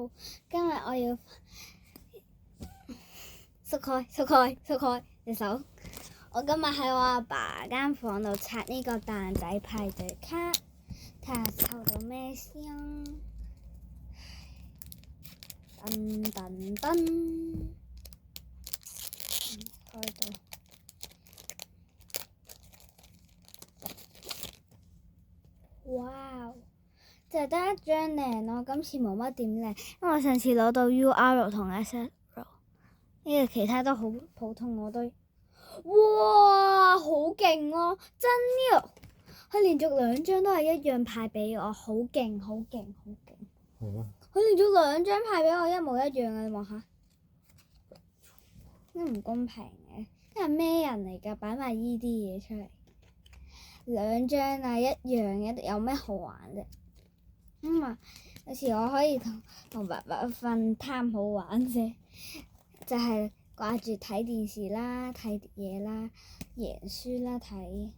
好，今日我要縮開隻手。我今日喺我阿爸間房度拆呢個蛋仔派對卡，睇下抽到咩先。噔噔噔，開到。哇！就係得一張靚咯，今次冇乜點靚，因為我上次攞到 UR 同 SR， 呢個其他都好普通，我都哇好勁咯，真嘅！佢連續2張都係一樣派俾我，好勁！係咩？佢連續2張派俾我一模一樣嘅，你望下，都唔公平嘅，因為咩人嚟㗎？擺埋依啲嘢出嚟，2張啊一樣嘅，有咩好玩啫？有時我可以同爸爸瞓貪好玩啫，就係掛住睇電視啦、睇嘢啦、贏書啦睇。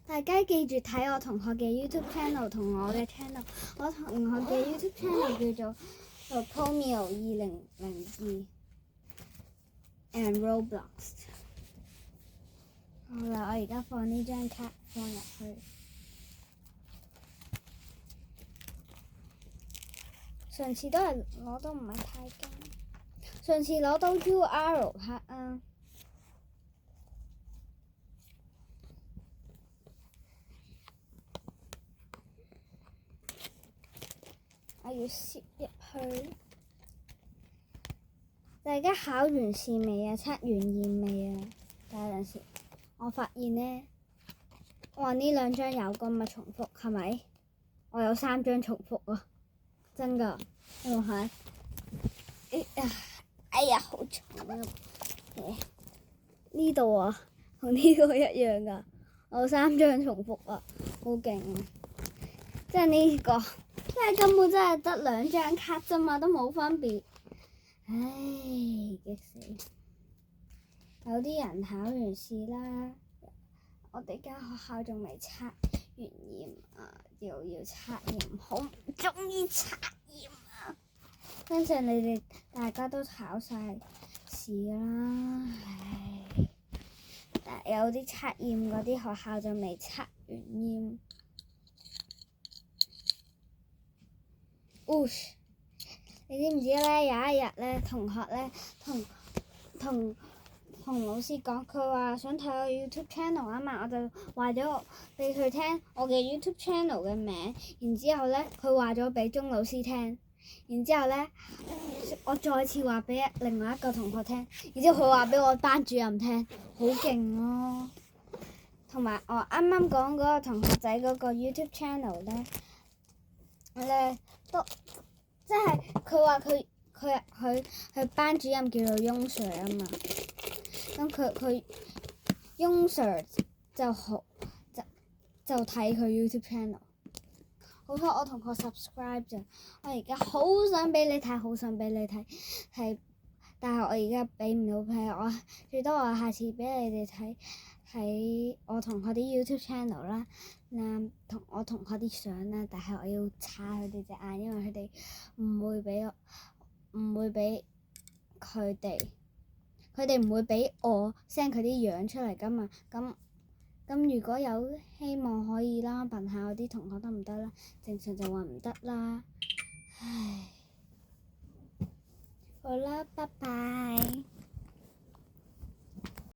大家記住睇我同學嘅 YouTube channel 同我嘅 channel。我同學嘅 YouTube channel 叫做 Pomio 2002 and Roblox。好啦，我而家放呢張卡放入去。上次都係攞到唔係太勁，上次攞到 UR 卡啊。我要攝入去。大家考完試未啊？測完驗未啊？有陣時我發現呢，哇呢2張有咁咪重複係咪？我有3張重複啊，真㗎，你望下。哎呀，好重啊！呢度啊，同呢個一樣㗎，我有3張重複啊，好勁啊！即係呢個，即係根本真係得2張卡啫嘛，都冇分別。唉，激死！有啲人考完試啦，我哋間學校仲未測完驗啊，又要測驗，好唔中意測驗啊！相信你哋大家都考晒試啦，唉！但有啲測驗嗰啲學校就未測完驗。你知唔知咧？有一日咧，同學咧同老師講，佢話想睇我 YouTube channel 啊嘛，我就話咗俾佢聽我嘅 YouTube channel 嘅名，然之後咧佢話咗俾鐘老師聽，然之後咧我再次話俾另外一個同學聽，然之後佢話俾我班主任聽，好勁咯！同埋我啱啱講嗰個同學仔嗰個 YouTube channel 咧都即係佢話佢班主任叫做翁 Sir 啊嘛。咁佢翁 Sir 就睇佢 YouTube channel。好彩我同學 subscribe 咋，我而家好想俾你睇，但係我而家俾唔到佢，我最多我下次俾你哋睇我同學啲 YouTube channel 啦，同我同學啲相啦，但係我要擦佢哋隻眼，因為佢哋唔會俾佢哋唔會俾我 send 佢啲樣出嚟㗎嘛。咁如果有希望可以啦，問下我啲同學得唔得啦？正常就話唔得啦。唉，好啦，拜拜。